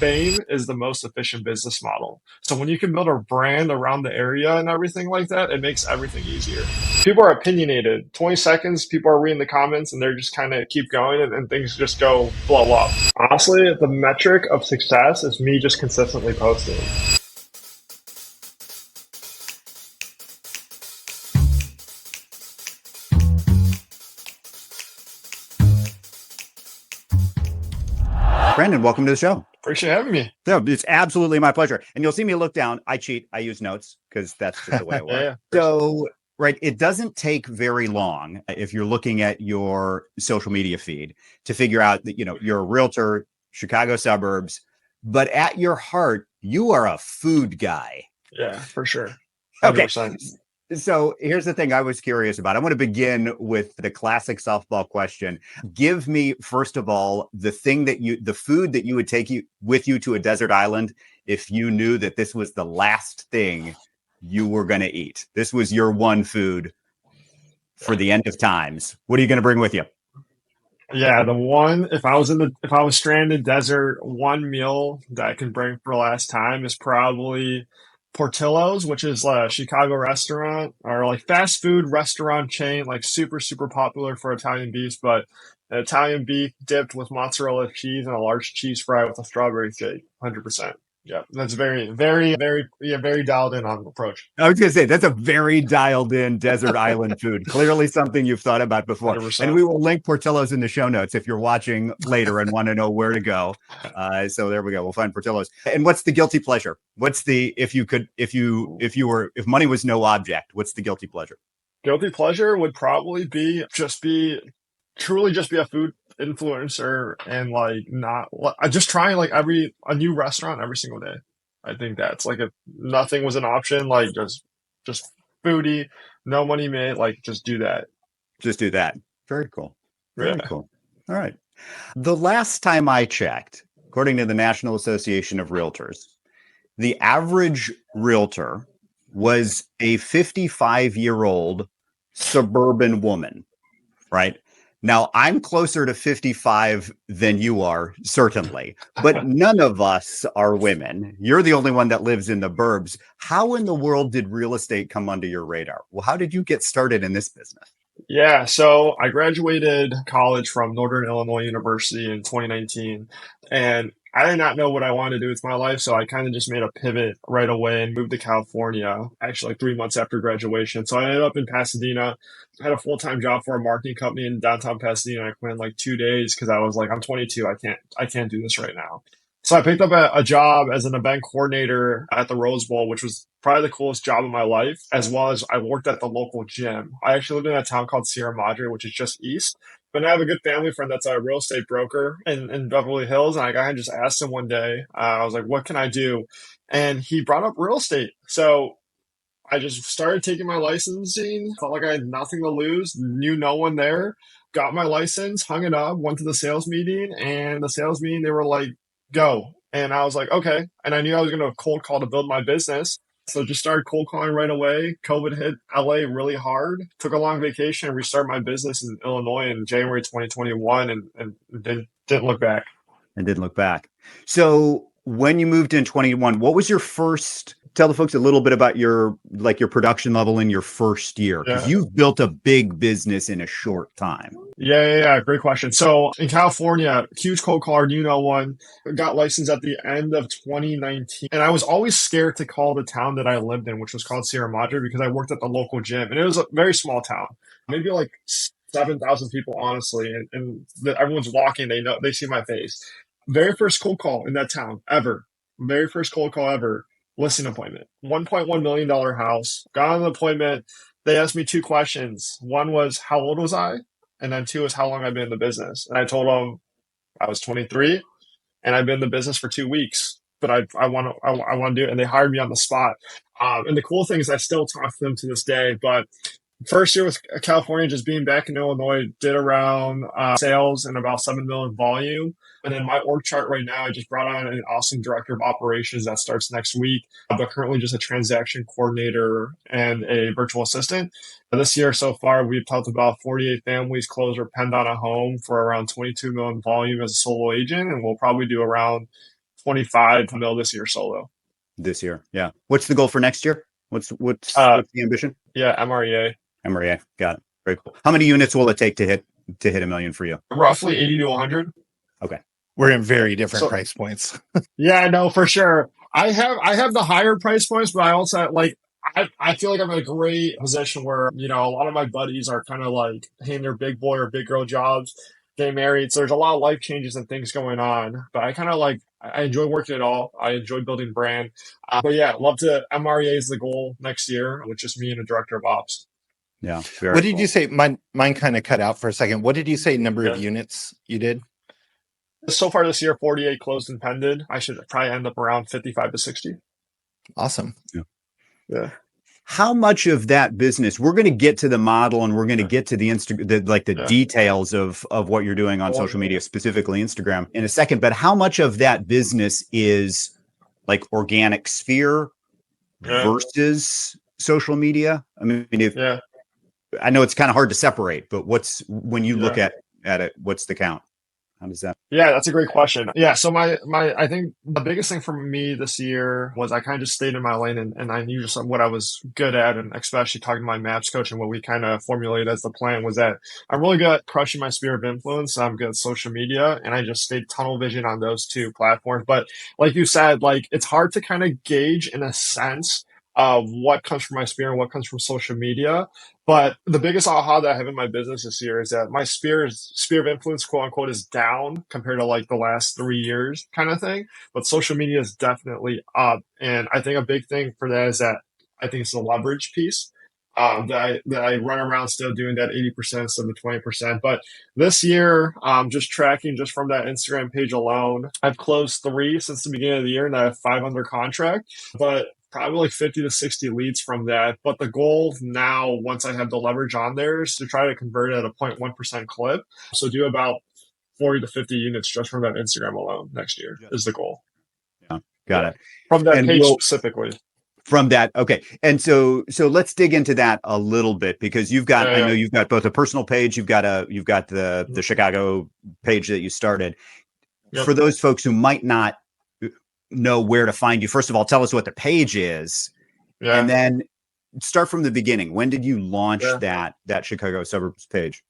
fame is the most efficient business model. So when you can build a brand around the area and everything like that, it makes everything easier. People are opinionated. 20 seconds, people are reading the comments and they're just kind of keep going and things just go blow up. Honestly, the metric of success is me just consistently posting. Brandon, welcome to the show. Appreciate having me. No, it's absolutely my pleasure. And you'll see me look down. I cheat. I use notes because that's just the way it works. Yeah. So, right, it doesn't take very long if you're looking at your social media feed to figure out that, you're a realtor, Chicago suburbs, but at your heart, you are a food guy. Yeah, for sure. 100%. Okay. So here's the thing I was curious about. I want to begin with the classic softball question. Give me, first of all, the food that you would take with you to a desert island if you knew that this was the last thing you were going to eat. This was your one food for the end of times. What are you going to bring with you? Yeah, if I was stranded desert, one meal that I can bring for the last time is probably Portillo's, which is a Chicago restaurant or like fast food restaurant chain, like super, super popular for Italian beefs, but Italian beef dipped with mozzarella cheese and a large cheese fry with a strawberry shake, 100%. Yeah, that's very, very, very, very dialed in on approach. I was going to say, that's a very dialed in desert island food. Clearly something you've thought about before. 100%. And we will link Portillo's in the show notes if you're watching later and want to know where to go. So there we go. We'll find Portillo's. And what's the guilty pleasure? If money was no object, what's the guilty pleasure? Guilty pleasure would probably truly just be a food influencer and just trying a new restaurant every single day. I think that's like if nothing was an option, like just foodie, no money made, like just do that. Just do that. Very cool. Very Yeah. cool. All right. The last time I checked, according to the National Association of Realtors, the average realtor was a 55-year-old suburban woman, right? Now, I'm closer to 55 than you are, certainly, but none of us are women. You're the only one that lives in the burbs. How in the world did real estate come under your radar? Well, how did you get started in this business? Yeah, so I graduated college from Northern Illinois University in 2019, and I did not know what I wanted to do with my life, so I kind of just made a pivot right away and moved to California, actually like 3 months after graduation. So I ended up in Pasadena. I had a full-time job for a marketing company in downtown Pasadena. I quit in like 2 days because I was like, I'm 22. I can't do this right now. So I picked up a job as an event coordinator at the Rose Bowl, which was probably the coolest job of my life, as well as I worked at the local gym. I actually lived in a town called Sierra Madre, which is just east. But I have a good family friend that's a real estate broker in Beverly Hills. And I just asked him one day, I was like, what can I do? And he brought up real estate. So I just started taking my licensing, felt like I had nothing to lose, knew no one there, got my license, hung it up, went to the sales meeting, and the sales meeting, they were like, go. And I was like, okay. And I knew I was going to cold call to build my business. So just started cold calling right away. COVID hit LA really hard. Took a long vacation and restarted my business in Illinois in January 2021 and didn't look back. And didn't look back. So when you moved in 21, what was your first? Tell the folks a little bit about your production level in your first year, because you've built a big business in a short time. Yeah. Great question. So in California, huge cold caller, knew no one, got licensed at the end of 2019. And I was always scared to call the town that I lived in, which was called Sierra Madre, because I worked at the local gym. And it was a very small town, maybe like 7,000 people, honestly. And everyone's walking, they see my face. Very first cold call in that town ever. Very first cold call ever. Listing appointment. $1.1 million house. Got on an appointment. They asked me two questions. One was, how old was I? And then two was, how long I've been in the business. And I told them I was 23 and I've been in the business for 2 weeks, but I want to do it. And they hired me on the spot. And the cool thing is I still talk to them to this day, but first year with California, just being back in Illinois, did around sales and about 7 million volume. And then my org chart right now, I just brought on an awesome director of operations that starts next week, but currently just a transaction coordinator and a virtual assistant. This year so far, we've helped about 48 families close or penned on a home for around 22 million volume as a solo agent. And we'll probably do around 25 mil this year solo. This year. Yeah. What's the goal for next year? What's Uh, the ambition? yeah, MREA. MREA. Got it. Very cool. How many units will it take to hit $1 million for you? Roughly 80 to 100. Okay. We're in very different So, price points. yeah, no, for sure. I have the higher price points, but I also like I feel like I'm in a great position where, a lot of my buddies are kind of like hitting their big boy or big girl jobs, getting married. So there's a lot of life changes and things going on. But I kind of like I enjoy working it all. I enjoy building brand. But yeah, love to MREA is the goal next year, with just me and a director of ops. Yeah. What did you say? Mine kind of cut out for a second. What did you say number of Yeah. units you did? So far this year, 48 closed and pended. I should probably end up around 55 to 60. Awesome. Yeah. How much of that business, we're going to get to the model and we're going to get to the details of what you're doing on social media, specifically Instagram, in a second, but how much of that business is like organic sphere versus social media? I mean, I know it's kind of hard to separate, but when you look at it, what's the count? How does that? Yeah, that's a great question. Yeah, so I think the biggest thing for me this year was I kind of just stayed in my lane and I knew just what I was good at, and especially talking to my maps coach and what we kind of formulated as the plan was that I'm really good at crushing my sphere of influence. I'm good at social media, and I just stayed tunnel vision on those two platforms. But like you said, like it's hard to kind of gauge in a sense of what comes from my sphere and what comes from social media. But the biggest aha that I have in my business this year is that my sphere of influence, quote unquote, is down compared to like the last 3 years kind of thing. But social media is definitely up. And I think a big thing for that is that I think it's the leverage piece. That I run around still doing that 80% instead of 20%. But this year, just tracking just from that Instagram page alone, I've closed 3 since the beginning of the year, and I have 5 under contract. But probably like 50 to 60 leads from that. But the goal now, once I have the leverage on there, is to try to convert it at a 0.1% clip. So do about 40 to 50 units just from that Instagram alone next year is the goal. Yeah, got it. From that page specifically. From that, okay. And so let's dig into that a little bit, because I know you've got both a personal page, you've got the Chicago page that you started. Yep. For those folks who might not know where to find you, first of all, tell us what the page is, and then start from the beginning. When did you launch that Chicago suburbs page?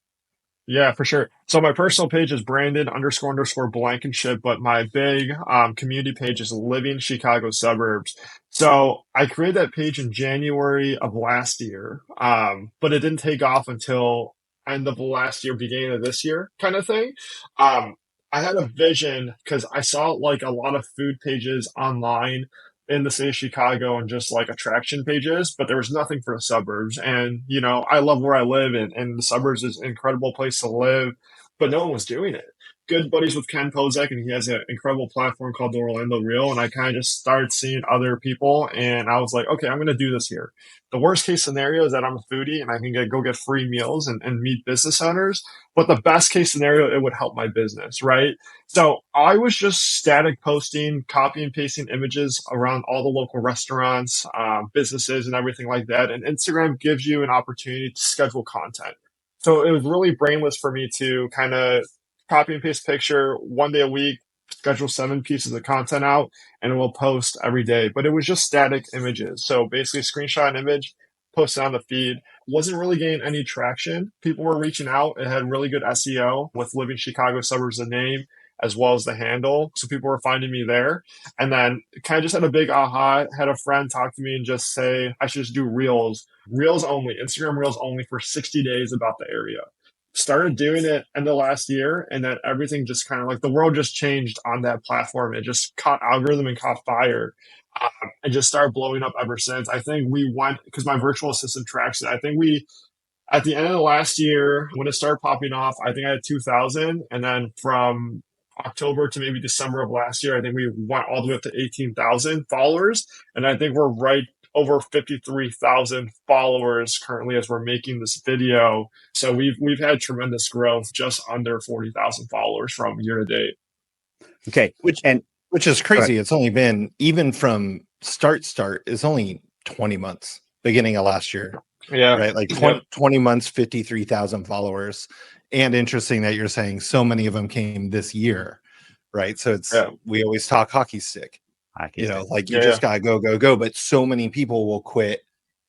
Yeah, for sure. So my personal page is Brandon _ Blankenship, but my big community page is Living Chicago Suburbs. So I created that page in January of last year, but it didn't take off until end of last year, beginning of this year kind of thing. I had a vision because I saw like a lot of food pages online in the city of Chicago and just like attraction pages, but there was nothing for the suburbs. And, I love where I live, and the suburbs is an incredible place to live, but no one was doing it. Good buddies with Ken Pozek, and he has an incredible platform called the Orlando Reel. And I kind of just started seeing other people, and I was like, okay, I'm going to do this here. The worst case scenario is that I'm a foodie and I can go get free meals and meet business owners. But the best case scenario, it would help my business, right? So I was just static posting, copy and pasting images around all the local restaurants, businesses, and everything like that. And Instagram gives you an opportunity to schedule content. So it was really brainless for me to kind of copy and paste picture one day a week, schedule 7 pieces of content out, and it will post every day. But it was just static images. So basically screenshot an image, post it on the feed. Wasn't really getting any traction. People were reaching out. It had really good SEO with Living Chicago Suburbs, the name, as well as the handle. So people were finding me there. And then kind of just had a big aha. Had a friend talk to me and just say, I should just do reels only, Instagram reels only for 60 days about the area. Started doing it in the last year, and then everything just kind of like the world just changed on that platform. It just caught algorithm and caught fire, and just started blowing up ever since. I think we went, because my virtual assistant tracks it. I think we, at the end of the last year, when it started popping off, I think I had 2,000. And then from October to maybe December of last year, I think we went all the way up to 18,000 followers. And I think we're right over 53,000 followers currently as we're making this video. So we've had tremendous growth, just under 40,000 followers from year to date. Okay. Which is crazy. It's only been, even from start, it's only 20 months, beginning of last year. Yeah. Right. Like 20 months, 53,000 followers. And interesting that you're saying so many of them came this year. right? So Yeah. we always talk hockey stick, Hockey stick. like you Yeah. just gotta go, go, go. But so many people will quit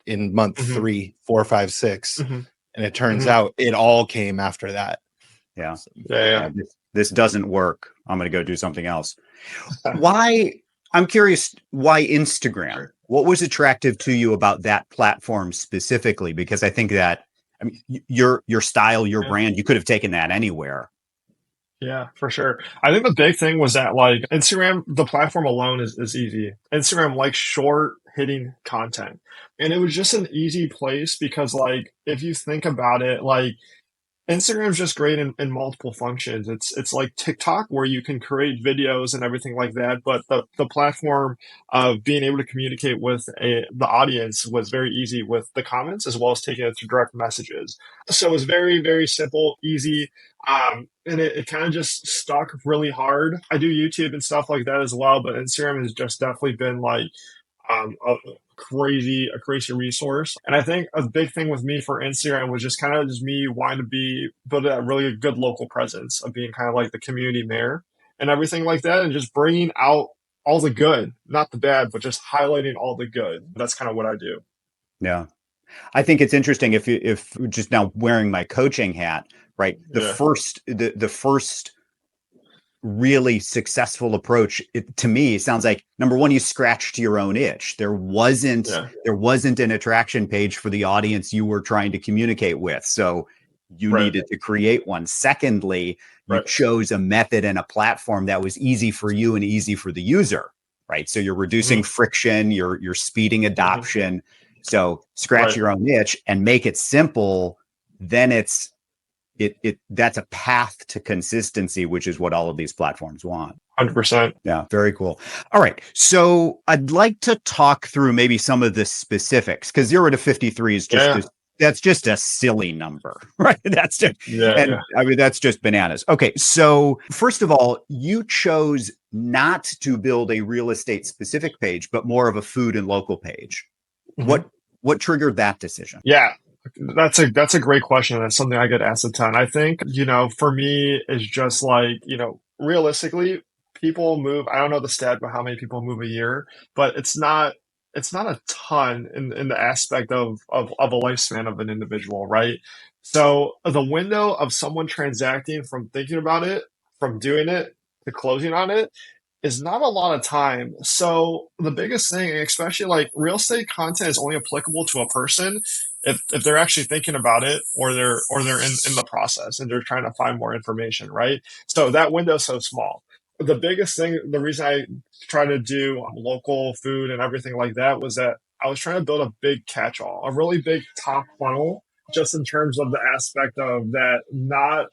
in month Hmm. 3, 4, 5, 6. Hmm. And it turns Hmm. out it all came after that. Yeah. So, Yeah. Yeah. This doesn't work. I'm going to go do something else. Yeah. Why? I'm curious why Instagram? Sure. What was attractive to you about that platform specifically? Because I think that, I mean, your style, your Yeah. brand, you could have taken that anywhere. Yeah, for sure. I think the big thing was that like Instagram, the platform alone is easy. Instagram likes short hitting content. And it was just an easy place because like if you think about it, like Instagram's just great in multiple functions. It's like TikTok where you can create videos and everything like that, but the platform of being able to communicate with the audience was very easy with the comments as well as taking it to direct messages. So it was very, very simple, easy. And it kind of just stuck really hard. I do YouTube and stuff like that as well, but Instagram has just definitely been like a crazy resource. And I think a big thing with me for Instagram was just kind of just me wanting to build a really good local presence of being kind of like the community mayor and everything like that, and just bringing out all the good, not the bad, but just highlighting all the good. That's kind of what I do. Yeah. I think it's interesting if just now wearing my coaching hat, right? Yeah, The first really successful approach to me sounds like number one, you scratched your own itch. yeah, There wasn't an attraction page for the audience you were trying to communicate with, so you right, needed to create one. Secondly, you right, chose a method and a platform that was easy for you and easy for the user, right? So you're reducing hmm, friction, you're speeding hmm, adoption. So scratch right, your own itch and make it simple. Then that's a path to consistency, which is what all of these platforms want. 100%. Yeah, very cool. All right. So I'd like to talk through maybe some of the specifics because 0 to 53 is Yeah, that's just a silly number, right? yeah, And yeah, I mean, that's just bananas. Okay. So first of all, you chose not to build a real estate specific page, but more of a food and local page. hmm, What triggered that decision? yeah. That's a great question. That's something I get asked a ton. I think, for me is just like, realistically, people move, I don't know the stat but how many people move a year, but it's not a ton in the aspect of a lifespan of an individual, right? So the window of someone transacting from thinking about it, from doing it to closing on it is not a lot of time. So the biggest thing, especially like real estate content is only applicable to a person if they're actually thinking about it or they're in the process and they're trying to find more information, right? So that window's so small. The biggest thing, the reason I try to do local food and everything like that was that I was trying to build a big catch-all, a really big top funnel, just in terms of the aspect of that not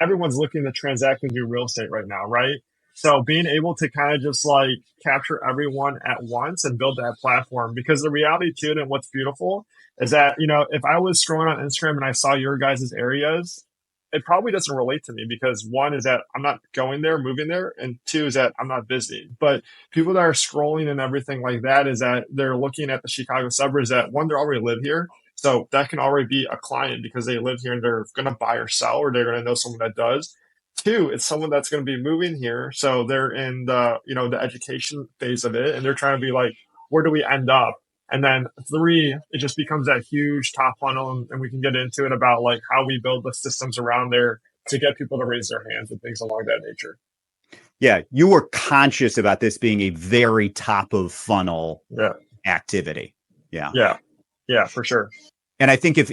everyone's looking to transact and do real estate right now, right? So being able to kind of just like capture everyone at once and build that platform, because the reality to it and what's beautiful is that, if I was scrolling on Instagram and I saw your guys' areas, it probably doesn't relate to me because one is that I'm not going there, moving there, and two is that I'm not busy. But people that are scrolling and everything like that is that they're looking at the Chicago suburbs that one, they already live here, so that can already be a client because they live here and they're going to buy or sell, or they're going to know someone that does. Two, it's someone that's going to be moving here, so they're in the education phase of it, and they're trying to be like, where do we end up? And then three, it just becomes that huge top funnel, and we can get into it about like how we build the systems around there to get people to raise their hands and things along that nature. Yeah, you were conscious about this being a very top of funnel Yeah, activity. Yeah. yeah, yeah, for sure. And I think if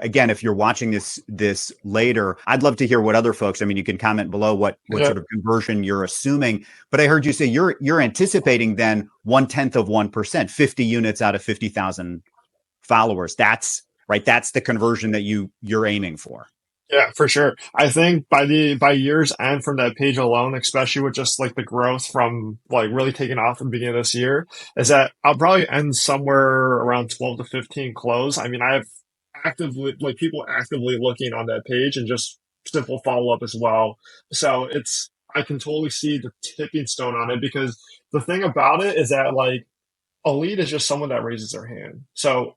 again, if you're watching this later, I'd love to hear what other folks, I mean, you can comment below what Yeah, sort of conversion you're assuming, but I heard you say you're anticipating then 1/10 of 1%, 50 units out of 50,000 followers. That's right. That's the conversion that you're aiming for. yeah, for sure. I think by year's end from that page alone, especially with just like the growth from like really taking off in the beginning of this year, is that I'll probably end somewhere around 12 to 15 close. I mean, I have actively like people actively looking on that page and just simple follow up as well. So I can totally see the tipping stone on it because the thing about it is that like a lead is just someone that raises their hand. So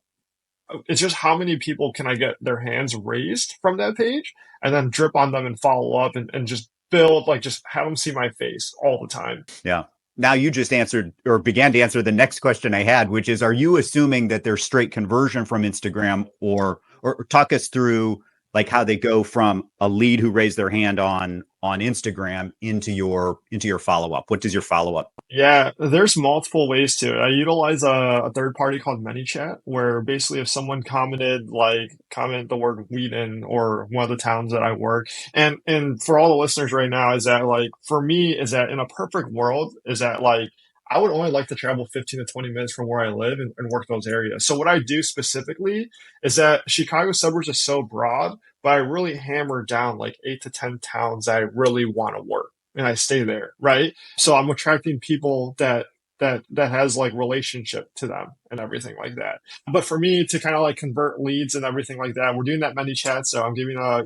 it's just how many people can I get their hands raised from that page and then drip on them and follow up and just build, like just have them see my face all the time. Yeah. Now you just answered or began to answer the next question I had, which is, are you assuming that there's straight conversion from Instagram, or talk us through like how they go from a lead who raised their hand on Instagram into your follow-up? What does your follow-up? Yeah, there's multiple ways to it. I utilize a third party called ManyChat, where basically if someone comment the word Wheaton or one of the towns that I work, and for all the listeners right now, is that like for me is that in a perfect world is that like I would only like to travel 15 to 20 minutes from where I live and work those areas. So what I do specifically is that Chicago suburbs is so broad, but I really hammer down like 8 to 10 towns that I really want to work and I stay there, right? So I'm attracting people that has like relationship to them and everything like that. But for me to kind of like convert leads and everything like that, we're doing that many chats. So I'm giving a,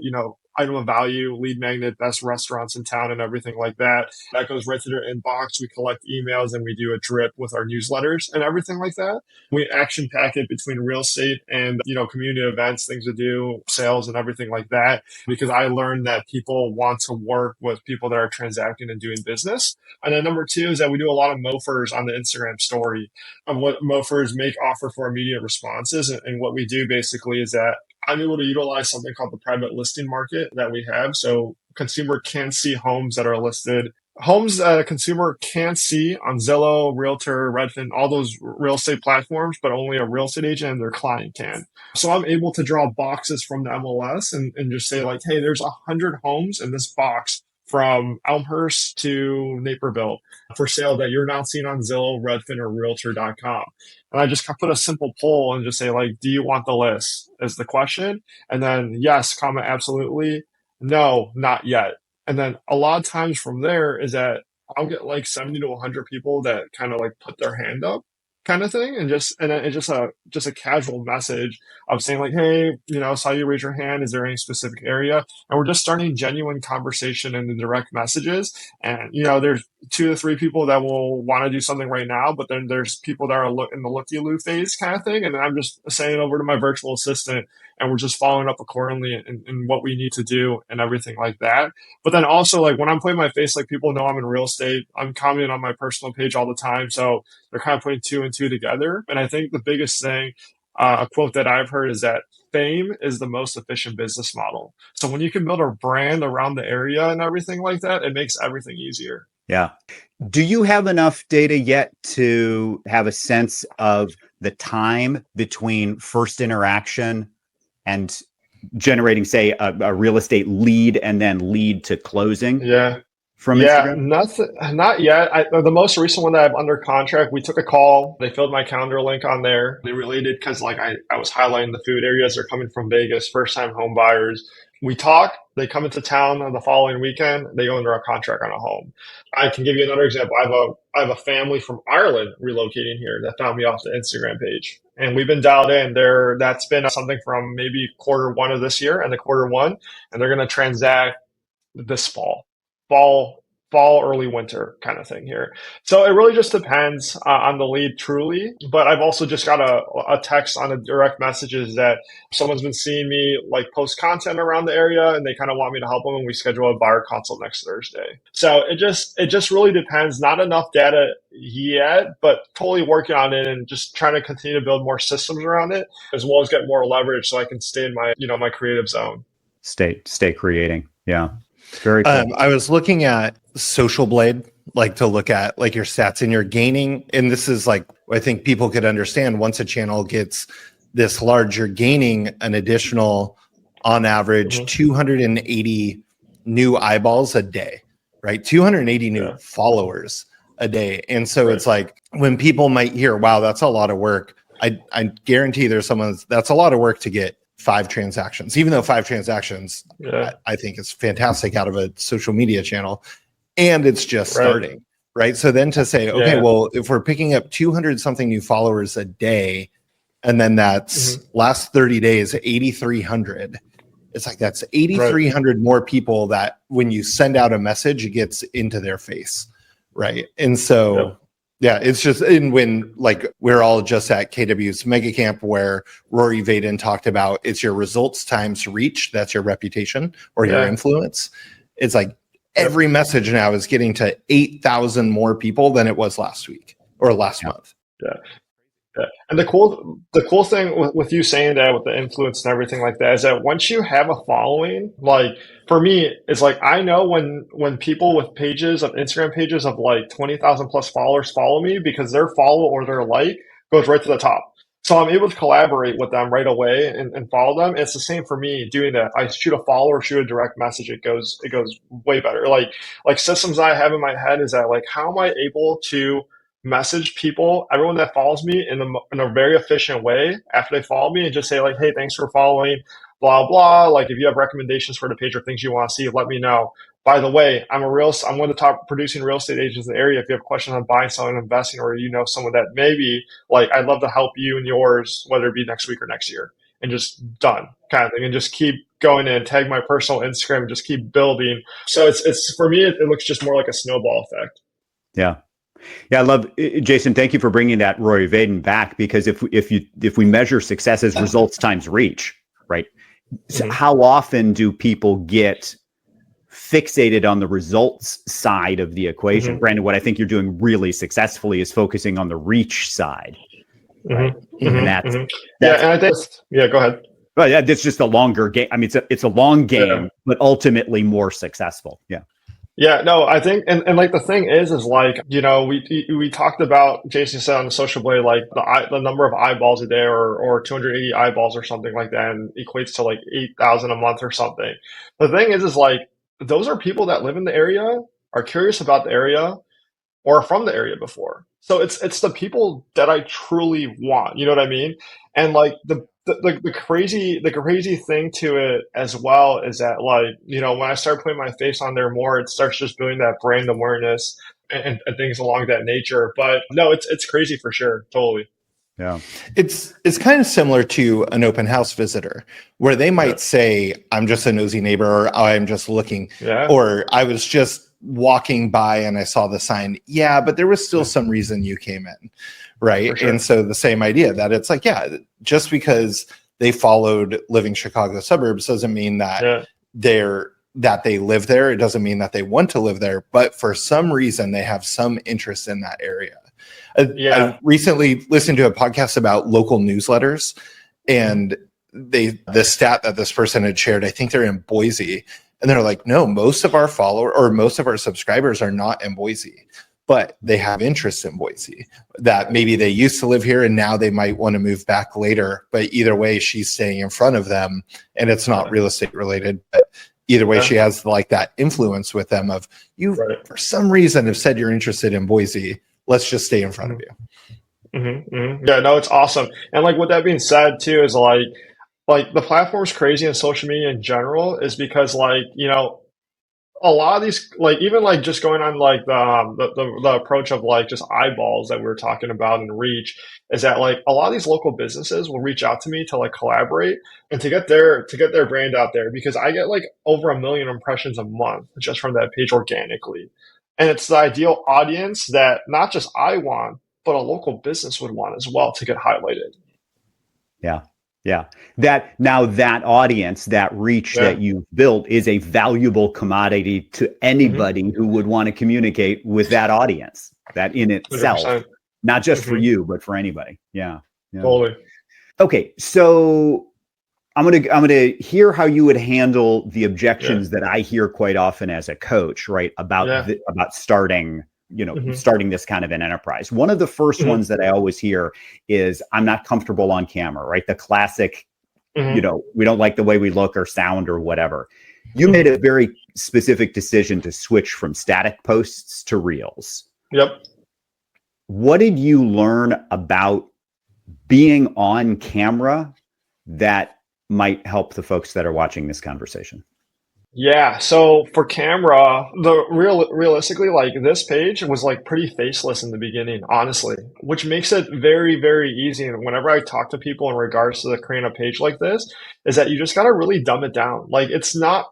item of value, lead magnet, best restaurants in town and everything like that. That goes right to their inbox. We collect emails and we do a drip with our newsletters and everything like that. We action pack it between real estate and, community events, things to do, sales and everything like that. Because I learned that people want to work with people that are transacting and doing business. And then number two is that we do a lot of mofers on the Instagram story of what mofers make offer for immediate responses. And what we do basically is that I'm able to utilize something called the private listing market that we have. So consumer can see homes that are listed, homes that a consumer can see on Zillow, Realtor, Redfin, all those real estate platforms, but only a real estate agent and their client can. So I'm able to draw boxes from the MLS and just say like, hey, there's 100 homes in this box from Elmhurst to Naperville for sale that you're not seeing on Zillow, Redfin, or Realtor.com. And I just put a simple poll and just say like, do you want the list is the question. And then yes, comment absolutely. No, not yet. And then a lot of times from there is that I'll get like 70 to 100 people that kind of like put their hand up kind of thing. And then it's just a casual message of saying like, hey, saw you raise your hand. Is there any specific area? And we're just starting genuine conversation in the direct messages. And, there's 2 to 3 people that will want to do something right now, but then there's people that are in the looky-loo phase kind of thing. And then I'm just saying over to my virtual assistant and we're just following up accordingly in what we need to do and everything like that. But then also like when I'm putting my face, like people know I'm in real estate, I'm commenting on my personal page all the time. So they're kind of putting 2 and 2 together. And I think the biggest thing, a quote that I've heard is that fame is the most efficient business model. So when you can build a brand around the area and everything like that, it makes everything easier. Yeah. Do you have enough data yet to have a sense of the time between first interaction and generating, say, a real estate lead and then lead to closing? Yeah. From Yeah, Instagram? not yet. The most recent one that I have under contract, we took a call. They filled my calendar link on there. They related because like I was highlighting the food areas. They're coming from Vegas, first time home buyers. We talk, they come into town on the following weekend, they go under a contract on a home. I can give you another example. I have a family from Ireland relocating here that found me off the Instagram page. And we've been dialed in there. That's been something from maybe quarter 1 of this year and the quarter 1, and they're going to transact this fall, early winter kind of thing here. So it really just depends on the lead truly. But I've also just got a text on a direct messages that someone's been seeing me like post content around the area and they kind of want me to help them and we schedule a buyer consult next Thursday. So it just really depends. Not enough data yet, but totally working on it and just trying to continue to build more systems around it as well as get more leverage so I can stay in my, my creative zone. Stay creating. Yeah. Very cool. I was looking at Social Blade, like to look at like your stats and you're gaining. And this is like, I think people could understand once a channel gets this large, you're gaining an additional, on average, 280 new eyeballs a day, right? 280 new followers a day. And so it's like when people might hear, wow, that's a lot of work. I guarantee there's that's a lot of work to get 5 transactions, even though 5 transactions, I think is fantastic out of a social media channel and it's just starting, right? So then to say, okay, well, if we're picking up 200 something new followers a day, and then that's last 30 days, 8,300, it's like, that's 8,300 more people that when you send out a message, it gets into their face. Right. And so, yeah, it's just when like we're all just at KW's Mega Camp where Rory Vaden talked about it's your results times reach. That's your reputation or your influence. It's like every message now is getting to 8,000 more people than it was last week or last month. Yeah. Yeah. And the cool thing with you saying that with the influence and everything like that is that once you have a following, like for me, it's like I know when people with pages of Instagram pages of like 20,000 plus followers follow me because their follow or their like goes right to the top. So I'm able to collaborate with them right away and follow them. It's the same for me doing that. I shoot a follow or shoot a direct message. It goes way better. Like systems I have in my head is that like how am I able to message people, everyone that follows me in a very efficient way after they follow me and just say like, hey, thanks for following, blah, blah. Like if you have recommendations for the page or things you want to see, let me know. By the way, I'm one of the top producing real estate agents in the area. If you have questions on buying, selling, investing, or you know someone that maybe like I'd love to help you and yours, whether it be next week or next year, and just done kind of thing, and just keep going in, tag my personal Instagram, and just keep building. So it's for me, it looks just more like a snowball effect. Yeah. Yeah, I love Jason. Thank you for bringing that Roy Vaden back, because if we measure success as results times reach, right? So how often do people get fixated on the results side of the equation? Brandon, what I think you're doing really successfully is focusing on the reach side, right? And that's yeah. And I think go ahead. Well, yeah, it's just a longer game. I mean, it's a long game, but ultimately more successful. Yeah. Yeah, no, I think, and like the thing is like, you know, we talked about, Jason said on the Social Blade, like the number of eyeballs a day or 280 eyeballs or something like that, and equates to like 8,000 a month or something. The thing is like, those are people that live in the area, are curious about the area, or are from the area before. So it's the people that I truly want. You know what I mean? And like the crazy thing to it as well is that like, you know, when I start putting my face on there more, it starts just building that brand awareness and things along that nature. But no, it's crazy for sure. Totally. Yeah. It's kind of similar to an open house visitor where they might say, I'm just a nosy neighbor, or I'm just looking, or I was just walking by and I saw the sign. Yeah, but there was still some reason you came in. Right. Sure. And so the same idea that it's like, yeah, just because they followed Living Chicago Suburbs doesn't mean that they live there. It doesn't mean that they want to live there, but for some reason they have some interest in that area. I recently listened to a podcast about local newsletters, and the stat that this person had shared, I think they're in Boise, and they're like, no, most of our most of our subscribers are not in Boise, but they have interest in Boise, that maybe they used to live here and now they might want to move back later. But either way, she's staying in front of them, and it's not real estate related. But either way, she has like that influence with them of you, for some reason, have said you're interested in Boise. Let's just stay in front of you. Yeah, no, it's awesome. And like with that being said too, is like the platform's crazy and social media in general is because like, you know, a lot of these, like even like just going on like the approach of like just eyeballs that we were talking about and reach, is that like a lot of these local businesses will reach out to me to like collaborate and to get their brand out there, because I get like over 1 million impressions a month just from that page organically. And it's the ideal audience that not just I want, but a local business would want as well to get highlighted. Yeah. Yeah. That audience, that reach that you've built is a valuable commodity to anybody who would want to communicate with that audience, that in itself, 100%. Not just for you, but for anybody. Yeah. Totally. Okay. So I'm going to hear how you would handle the objections that I hear quite often as a coach, right? About starting, starting this kind of an enterprise. One of the first ones that I always hear is, I'm not comfortable on camera, right? The classic, we don't like the way we look or sound or whatever. You made a very specific decision to switch from static posts to reels. Yep. What did you learn about being on camera that might help the folks that are watching this conversation? Yeah, so for camera, realistically, like this page was like pretty faceless in the beginning, honestly, which makes it very, very easy. And whenever I talk to people in regards to creating a page like this, is that you just got to really dumb it down. Like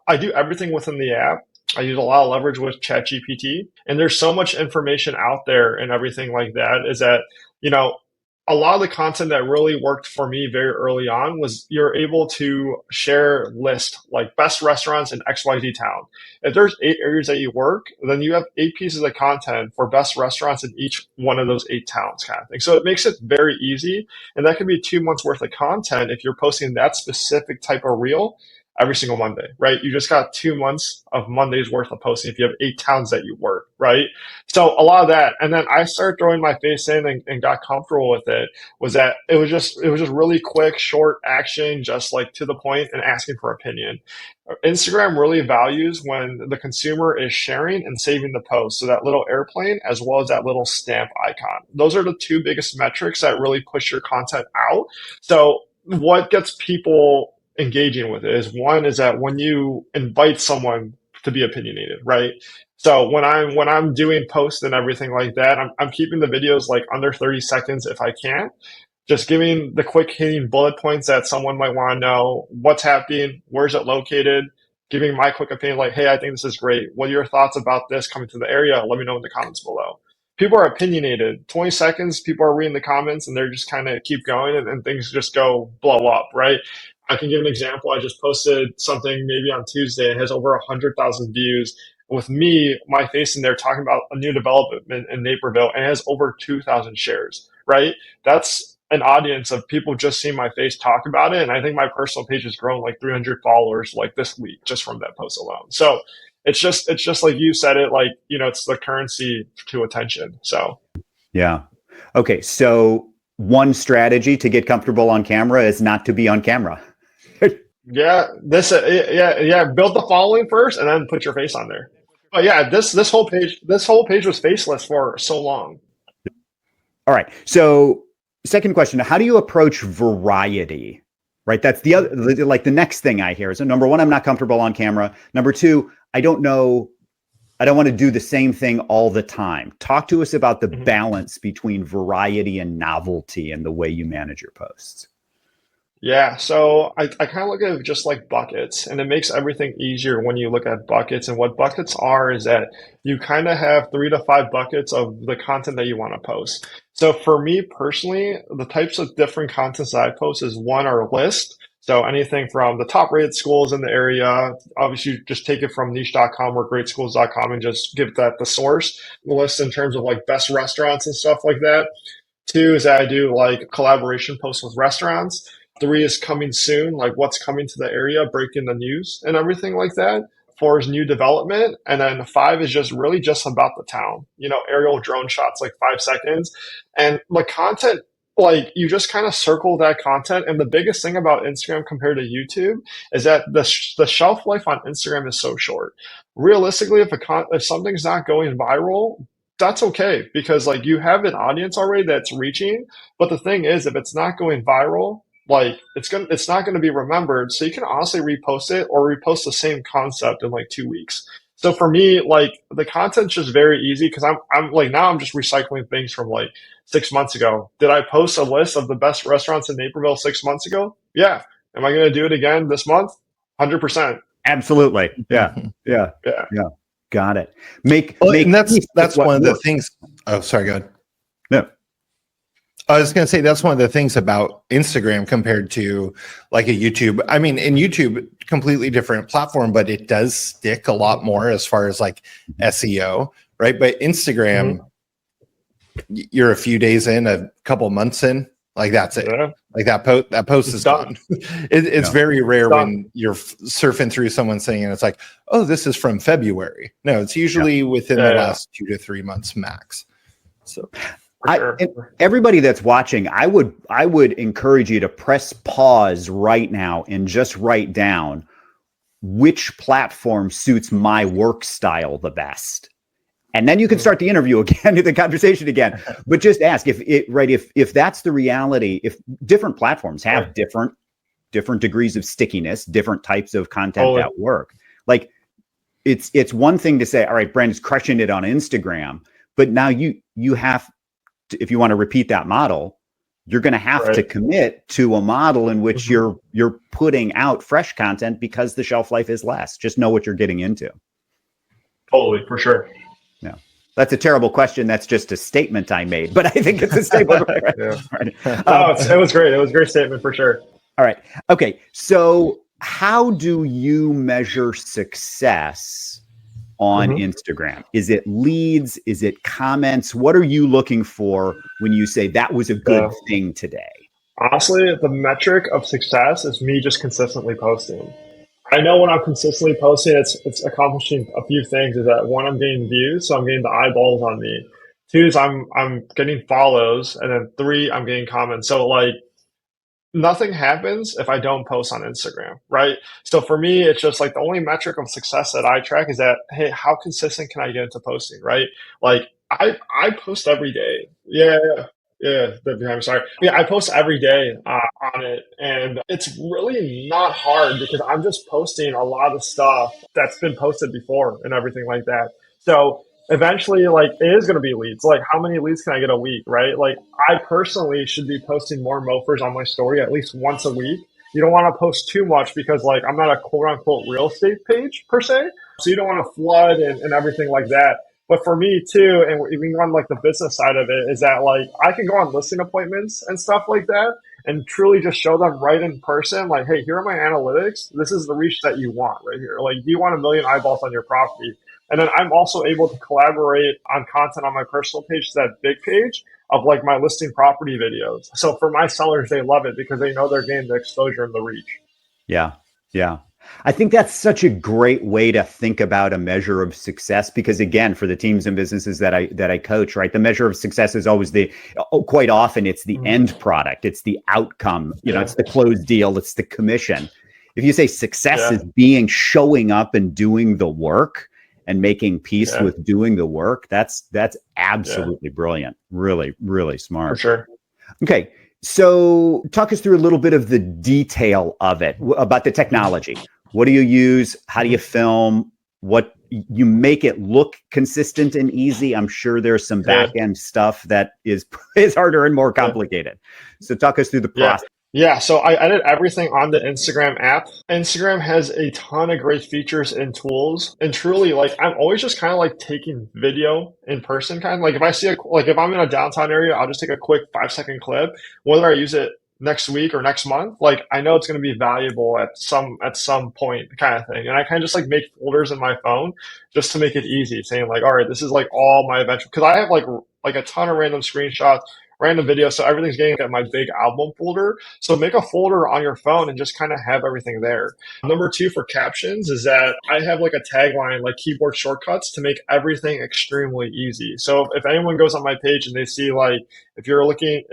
I do everything within the app. I use a lot of leverage with ChatGPT, and there's so much information out there and everything like that, is that, a lot of the content that really worked for me very early on was you're able to share list like best restaurants in XYZ town. If there's 8 areas that you work, then you have 8 pieces of content for best restaurants in each one of those 8 towns kind of thing. So it makes it very easy. And that could be 2 months worth of content if you're posting that specific type of reel every single Monday, right? You just got 2 months of Mondays worth of posting if you have 8 towns that you work, right? So a lot of that. And then I started throwing my face in and got comfortable with it was that it was just really quick, short action, just like to the point and asking for opinion. Instagram really values when the consumer is sharing and saving the post. So that little airplane as well as that little stamp icon. Those are the two biggest metrics that really push your content out. So what gets people engaging with it is one is that when you invite someone to be opinionated, right? So when I'm doing posts and everything like that, I'm keeping the videos like under 30 seconds if I can, just giving the quick hitting bullet points that someone might want to know what's happening, where's it located, giving my quick opinion like, hey, I think this is great. What are your thoughts about this coming to the area? Let me know in the comments below. People are opinionated. 20 seconds, people are reading the comments and they're just kind of keep going and things just go blow up, right? I can give an example. I just posted something maybe on Tuesday. It has over 100,000 views with me, my face in there talking about a new development in Naperville, and it has over 2,000 shares, right? That's an audience of people just seeing my face talk about it. And I think my personal page has grown like 300 followers like this week just from that post alone. So it's just like you said it, like, it's the currency to attention. So Yeah. Okay. So one strategy to get comfortable on camera is not to be on camera. yeah, build the following first and then put your face on there. But yeah, this whole page was faceless for so long. All right. So second question, how do you approach variety? Right. That's the other, like the next thing I hear is number one, I'm not comfortable on camera. Number two, I don't want to do the same thing all the time. Talk to us about the balance between variety and novelty and the way you manage your posts. Yeah, so I kind of look at it just like buckets, and it makes everything easier when you look at buckets. And what buckets are is that you kind of have 3 to 5 buckets of the content that you want to post. So for me personally, the types of different contents that I post is one, our list. So anything from the top rated schools in the area, obviously just take it from niche.com or greatschools.com and just give that the source list in terms of like best restaurants and stuff like that. Two is that I do like collaboration posts with restaurants. Three is coming soon, like what's coming to the area, breaking the news and everything like that. Four is new development. And then five is just really just about the town, aerial drone shots, like 5 seconds. And the content, like you just kind of circle that content. And the biggest thing about Instagram compared to YouTube is that the shelf life on Instagram is so short. Realistically, if something's not going viral, that's okay because like you have an audience already that's reaching. But the thing is, if it's not going viral, like it's not gonna be remembered. So you can honestly repost it or repost the same concept in like 2 weeks. So for me, like the content's just very easy because I'm like now I'm just recycling things from like 6 months ago. Did I post a list of the best restaurants in Naperville 6 months ago? Yeah. Am I gonna do it again this month? 100%. Absolutely. Yeah. Yeah. Yeah. Yeah. Got it. And that's one of the works. things. Oh, sorry, go ahead. No. I was going to say that's one of the things about Instagram compared to like a YouTube. I mean, in YouTube, completely different platform, but it does stick a lot more as far as like SEO, right? But Instagram, you're a few days in, a couple months in, like that's it. Yeah. Like that post is done. It's very rare when you're surfing through someone saying, and it's like, oh, this is from February. No, it's usually within the last 2 to 3 months max. So. Everybody that's watching, I would encourage you to press pause right now and just write down which platform suits my work style the best. And then you can start the interview again, the conversation again. But just ask if that's the reality, if different platforms have different degrees of stickiness, different types of content that work. Like it's one thing to say, all right, Brandon's crushing it on Instagram, but now you have if you want to repeat that model, you're going to have to commit to a model in which you're putting out fresh content because the shelf life is less. Just know what you're getting into. Totally, for sure. Yeah. That's a terrible question. That's just a statement I made, but I think it's a statement. Yeah. Right. No, it was great. It was a great statement for sure. All right. Okay. So how do you measure success on Instagram? Is it leads? Is it comments? What are you looking for when you say that was a good thing today? Honestly, the metric of success is me just consistently posting. I know when I'm consistently posting, it's accomplishing a few things. Is that one, I'm getting views, so I'm getting the eyeballs on me. Two is I'm getting follows, and then three, I'm getting comments. So like nothing happens if I don't post on Instagram, right? So for me, it's just like the only metric of success that I track is that, hey, how consistent can I get into posting, right? Like I post every day. I'm sorry. Yeah, I post every day on it, and it's really not hard because I'm just posting a lot of stuff that's been posted before and everything like that. So eventually, like it is going to be leads. Like how many leads can I get a week, right? Like I personally should be posting more mofers on my story at least once a week. You don't want to post too much because like I'm not a quote unquote real estate page per se. So you don't want to flood and everything like that. But for me too, and even on like the business side of it, is that like I can go on listing appointments and stuff like that and truly just show them right in person, like, hey, here are my analytics. This is the reach that you want right here. Like, do you want 1 million eyeballs on your property? And then I'm also able to collaborate on content on my personal page, that big page of like my listing property videos. So for my sellers, they love it because they know they're getting the exposure and the reach. Yeah. Yeah. I think that's such a great way to think about a measure of success because again, for the teams and businesses that I coach, right, the measure of success is always quite often it's the end product, it's the outcome, it's the closed deal, it's the commission. If you say success is showing up and doing the work and making peace with doing the work, that's absolutely brilliant. Really, really smart. For sure. Okay. So talk us through a little bit of the detail of it, about the technology. What do you use? How do you film? What you make it look consistent and easy? I'm sure there's some back end stuff that is harder and more complicated. So talk us through the process. Yeah, so I did everything on the Instagram app. Instagram has a ton of great features and tools. And truly, like, I'm always just kind of like taking video in person, kind of like if I see if I'm in a downtown area, I'll just take a quick 5-second clip, whether I use it next week or next month. Like, I know it's going to be valuable at some point kind of thing. And I kind of just like make folders in my phone just to make it easy, saying like, all right, this is like all my eventual, because I have like a ton of random screenshots, random videos. So everything's getting at my big album folder. So make a folder on your phone and just kind of have everything there. Number two for captions is that I have like a tagline, like keyboard shortcuts to make everything extremely easy. So if anyone goes on my page and they see like, if you're looking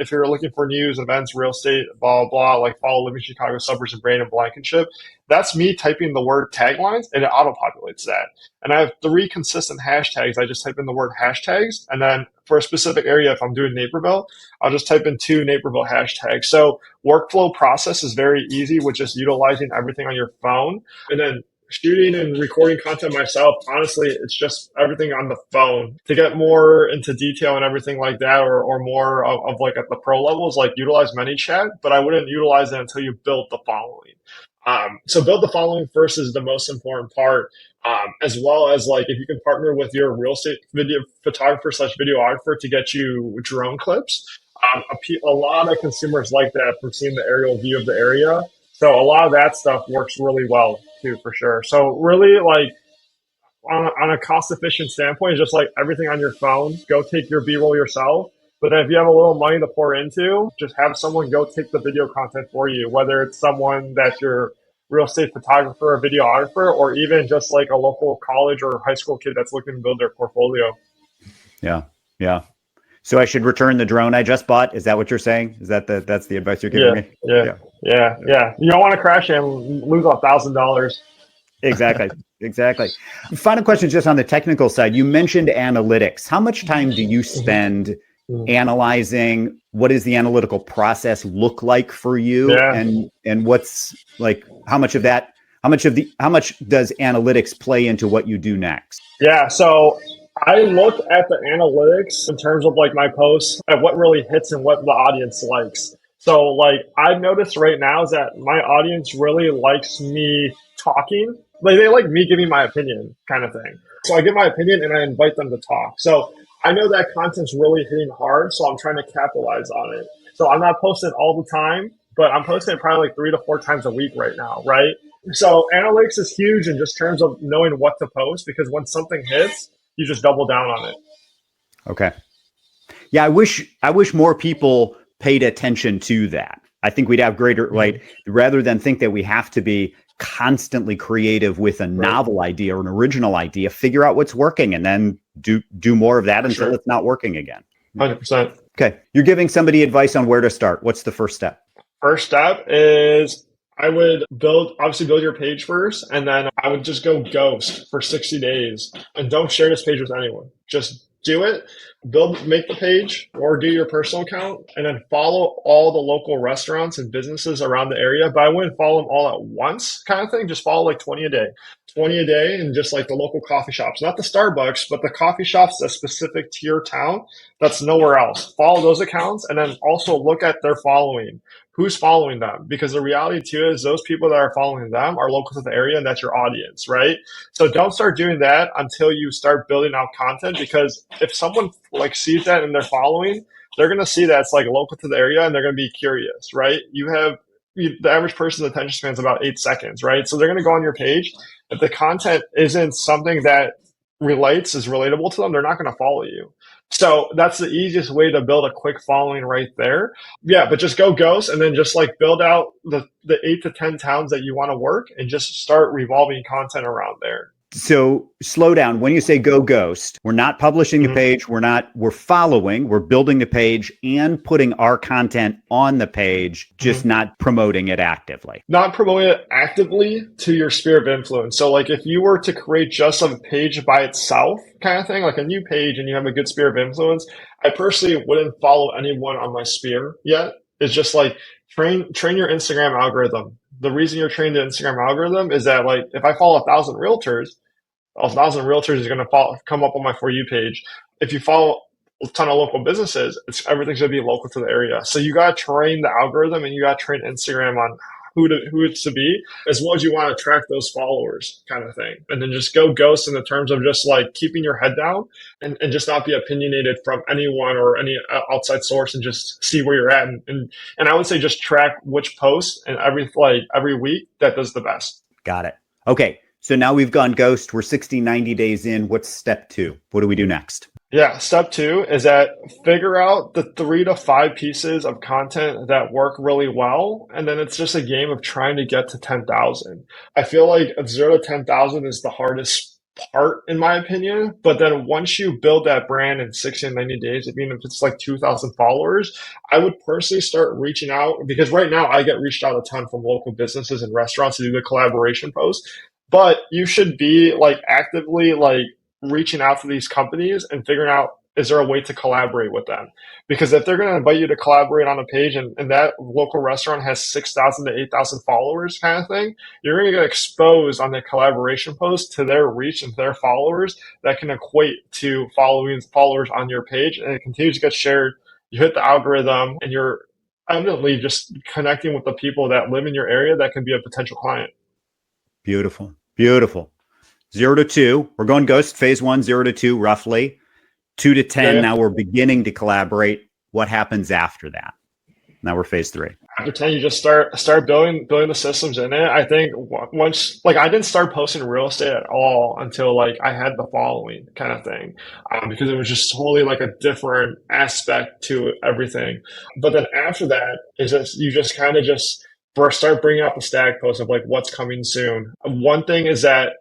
for news, events, real estate, blah, blah, like follow Living Chicago Suburbs and Brandon Blankenship, that's me typing the word taglines and it auto-populates that. And I have 3 consistent hashtags. I just type in the word hashtags. And then for a specific area, if I'm doing Naperville, I'll just type in 2 Naperville hashtags. So workflow process is very easy with just utilizing everything on your phone. And then shooting and recording content myself, honestly, it's just everything on the phone. To get more into detail and everything like that, or more of like at the pro levels, like utilize ManyChat, but I wouldn't utilize it until you build the following. So build the following first is the most important part, as well as like if you can partner with your real estate video photographer / videographer to get you drone clips. A lot of consumers like that from seeing the aerial view of the area. So a lot of that stuff works really well too, for sure. So really like on a cost efficient standpoint, it's just like everything on your phone, go take your B-roll yourself. But then if you have a little money to pour into, just have someone go take the video content for you, whether it's someone that's your real estate photographer or videographer, or even just like a local college or high school kid that's looking to build their portfolio. Yeah. Yeah. So I should return the drone I just bought. Is that what you're saying? Is that that's the advice you're giving me? Yeah. You don't want to crash it and lose $1,000. Exactly. Final question, just on the technical side. You mentioned analytics. How much time do you spend analyzing? What does the analytical process look like for you? And what's like, how much does analytics play into what you do next? Yeah. So I look at the analytics in terms of like my posts and what really hits and what the audience likes. So like I've noticed right now is that my audience really likes me talking. Like they like me giving my opinion kind of thing. So I give my opinion and I invite them to talk. So I know that content's really hitting hard, so I'm trying to capitalize on it. So I'm not posting all the time, but I'm posting it probably like 3 to 4 times a week right now, right? So analytics is huge in just terms of knowing what to post because when something hits, you just double down on it. Okay. Yeah, I wish more people paid attention to that. I think we'd have greater, like, rather than think that we have to be constantly creative with a Right. novel idea or an original idea, figure out what's working and then do more of that For until sure. it's not working again. 100%. Okay. You're giving somebody advice on where to start. What's the first step? First step is I would obviously build your page first, and then I would just go ghost for 60 days and don't share this page with anyone. Just do it, make the page or do your personal account, and then follow all the local restaurants and businesses around the area. But I wouldn't follow them all at once kind of thing. Just follow like 20 a day. 20 a day and just like the local coffee shops, not the Starbucks, but the coffee shops that's specific to your town that's nowhere else. Follow those accounts and then also look at their following. Who's following them? Because the reality too is those people that are following them are local to the area and that's your audience, right? So don't start doing that until you start building out content because if someone like sees that and they're following, they're going to see that it's like local to the area and they're going to be curious, right? The average person's attention span is about 8 seconds, right? So they're going to go on your page. If the content isn't something that is relatable to them, they're not going to follow you. So that's the easiest way to build a quick following right there. Yeah, but just go ghost and then just like build out the 8 to 10 towns that you want to work and just start revolving content around there. So slow down. When you say go ghost, we're not publishing the Mhm. page. We're building the page and putting our content on the page, just not promoting it actively. Not promoting it actively to your sphere of influence. So like if you were to create just a page by itself kind of thing, like a new page and you have a good sphere of influence, I personally wouldn't follow anyone on my sphere yet. It's just like train your Instagram algorithm. The reason you're training the Instagram algorithm is that like if I follow 1,000 realtors is going to come up on my For You page. If you follow a ton of local businesses, everything's going to be local to the area. So you got to train the algorithm and you got to train Instagram on who it's to be, as well as you want to track those followers kind of thing. And then just go ghost in the terms of just like keeping your head down and just not be opinionated from anyone or any outside source and just see where you're at. And I would say just track which post and every week that does the best. Got it. Okay. So now we've gone ghost. We're 60, 90 days in. What's step 2? What do we do next? Yeah, step 2 is that figure out the 3 to 5 pieces of content that work really well. And then it's just a game of trying to get to 10,000. I feel like 0 to 10,000 is the hardest part, in my opinion. But then once you build that brand in 60 and 90 days, even if it's like 2,000 followers, I would personally start reaching out because right now I get reached out a ton from local businesses and restaurants to do the collaboration posts. But you should be like actively like reaching out to these companies and figuring out is there a way to collaborate with them? Because if they're going to invite you to collaborate on a page and that local restaurant has 6,000 to 8,000 followers kind of thing, you're going to get exposed on the collaboration post to their reach and their followers that can equate to followers on your page and it continues to get shared. You hit the algorithm and you're evidently just connecting with the people that live in your area that can be a potential client. Beautiful. Beautiful. 0 to 2. We're going ghost phase 1, 0 to 2, roughly. 2 to 10. Yeah. Now we're beginning to collaborate. What happens after that? Now we're phase 3. After 10, you just start building the systems in it. I think once, like I didn't start posting real estate at all until like I had the following kind of thing, because it was just totally like a different aspect to everything. But then after that, you just kind of just start bringing out the stag post of like what's coming soon. One thing is that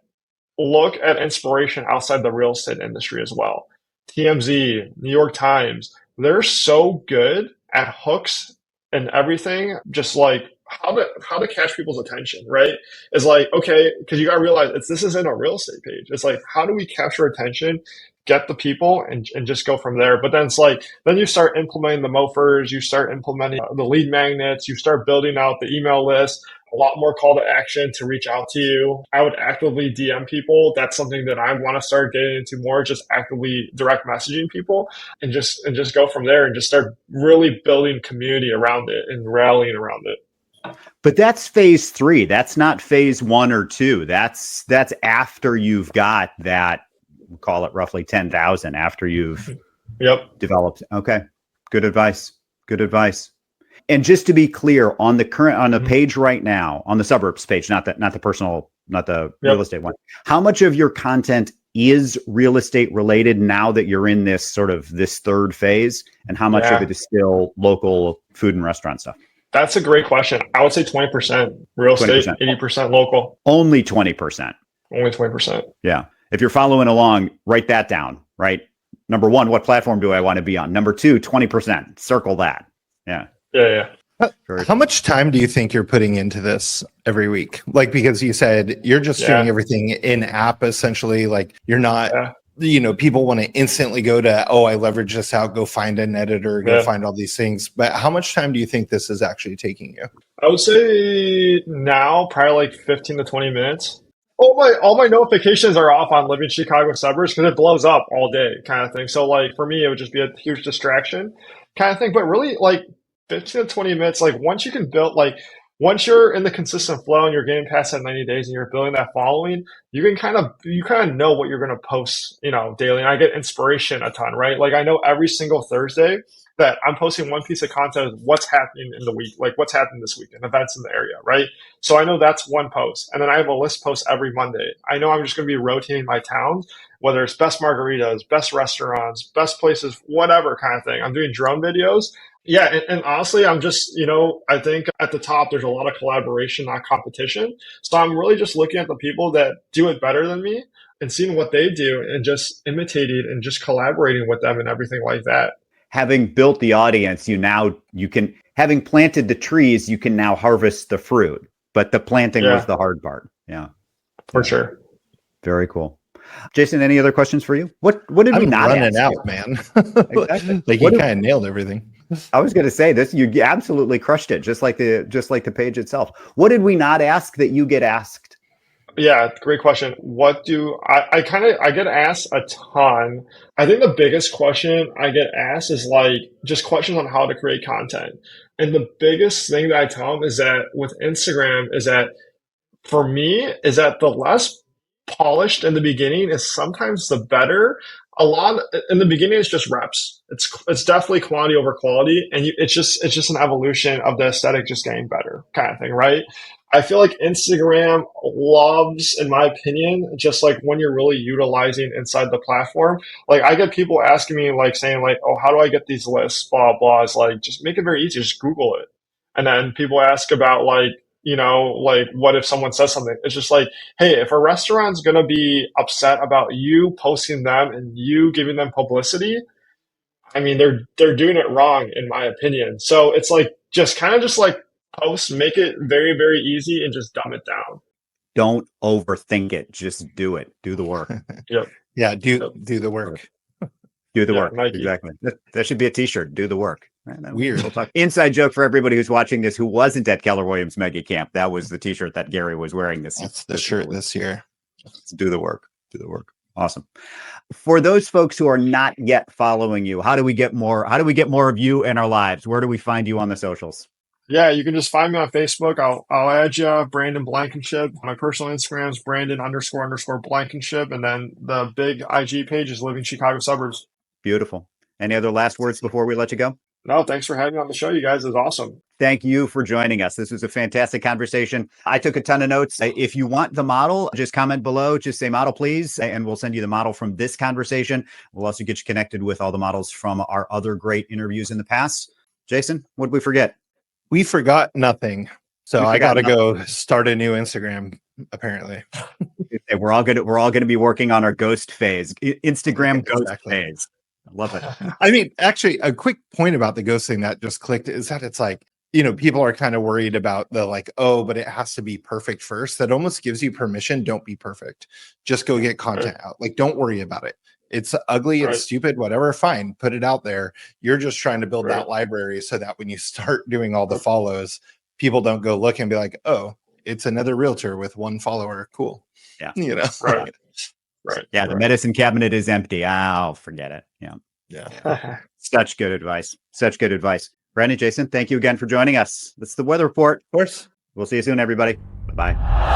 look at inspiration outside the real estate industry as well. TMZ, New York Times, they're so good at hooks and everything, just like how to catch people's attention, right? It's like, okay, because you gotta realize this isn't a real estate page. It's like, how do we capture attention, get the people and just go from there? But then it's like, then you start implementing the MOFers, you start implementing the lead magnets, you start building out the email list, a lot more call to action to reach out to you. I would actively DM people. That's something that I want to start getting into more, just actively direct messaging people and just go from there and just start really building community around it and rallying around it. But that's phase 3. That's not phase 1 or 2. That's after you've got that we'll call it roughly 10,000 after you've Yep. developed. Okay. Good advice. Good advice. And just to be clear, on the page right now, on the suburbs page, not the personal, not the real estate one, how much of your content is real estate related now that you're in this third phase, and how much of it is still local food and restaurant stuff? That's a great question. I would say 20% real estate, 20%. 80% local. Only 20%. Only 20%. Yeah. If you're following along, write that down, right? Number one, what platform do I want to be on? Number two, 20%. Circle that. Yeah. Yeah. How much time do you think you're putting into this every week? Like, because you said you're just doing everything in app, essentially. Like, you're not, people want to instantly go to, I leverage this out, go find an editor, go find all these things. But how much time do you think this is actually taking you? I would say now probably like 15 to 20 minutes. All my notifications are off on living Chicago suburbs because it blows up all day kind of thing. So like for me, it would just be a huge distraction kind of thing. But really like 15 to 20 minutes, like once once you're in the consistent flow and you're getting past that 90 days and you're building that following, you kind of know what you're going to post, daily. And I get inspiration a ton, right? Like I know every single Thursday that I'm posting one piece of content of what's happening in the week, like what's happening this weekend, events in the area, right? So I know that's one post. And then I have a list post every Monday. I know I'm just going to be rotating my towns, whether it's best margaritas, best restaurants, best places, whatever kind of thing. I'm doing drone videos. Yeah, and honestly, I'm just, I think at the top, there's a lot of collaboration, not competition. So I'm really just looking at the people that do it better than me and seeing what they do and just imitating and just collaborating with them and everything like that. Having built the audience, having planted the trees, you can now harvest the fruit. But the planting was the hard part. Yeah. For sure. Very cool. Jason, any other questions for you? What did we not running ask out, man? Exactly. Like you kind of nailed everything. I was going to say this. You absolutely crushed it, just like the page itself. What did we not ask that you get asked? Yeah, great question. What do I get asked a ton. I think the biggest question I get asked is like just questions on how to create content. And the biggest thing that I tell them is that with Instagram is that for me is that the less polished in the beginning is sometimes the better. A lot in the beginning it's just reps. It's definitely quantity over quality, and it's just an evolution of the aesthetic just getting better kind of thing, right? I feel like Instagram loves, in my opinion, just like when you're really utilizing inside the platform. Like I get people asking me like saying like, oh, how do I get these lists? Blah blah. It's like just make it very easy. Just Google it. And then people ask about like, like what if someone says something? It's just like, hey, if a restaurant's gonna be upset about you posting them and you giving them publicity, I mean they're doing it wrong in my opinion. So it's like just like post, make it very, very easy and just dumb it down. Don't overthink it. Just do it. Do the work. Yep. Yeah. Do the work. Do the work. Nike. Exactly. That should be a t-shirt. Do the work. Weird. We'll talk. Inside joke for everybody who's watching this who wasn't at Keller Williams Mega Camp. That was the t-shirt that Gary was wearing That's the shirt this year. Do the work. Do the work. Awesome. For those folks who are not yet following you, how do we get more of you in our lives? Where do we find you on the socials? Yeah, you can just find me on Facebook. I'll add you, Brandon Blankenship. My personal Instagram is Brandon__Blankenship. And then the big IG page is Living Chicago Suburbs. Beautiful. Any other last words before we let you go? No, thanks for having me on the show, you guys. It was awesome. Thank you for joining us. This was a fantastic conversation. I took a ton of notes. If you want the model, just comment below. Just say model, please. And we'll send you the model from this conversation. We'll also get you connected with all the models from our other great interviews in the past. Jason, what did we forget? We forgot nothing. So I got to go start a new Instagram, apparently. We're all going to be working on our ghost phase, Instagram ghost phase. I love it. I mean, actually, a quick point about the ghost thing that just clicked is that it's like, people are kind of worried about the like, oh, but it has to be perfect first. That almost gives you permission. Don't be perfect. Just go get content out. Like, don't worry about it. It's ugly, it's stupid, whatever, fine. Put it out there. You're just trying to build that library so that when you start doing all the follows, people don't go look and be like, oh, it's another realtor with one follower. Cool. Yeah. Right. Yeah. The medicine cabinet is empty. I'll forget it. Yeah. Such good advice. Brandon, Jason, thank you again for joining us. That's the weather report. Of course. We'll see you soon, everybody. Bye-bye.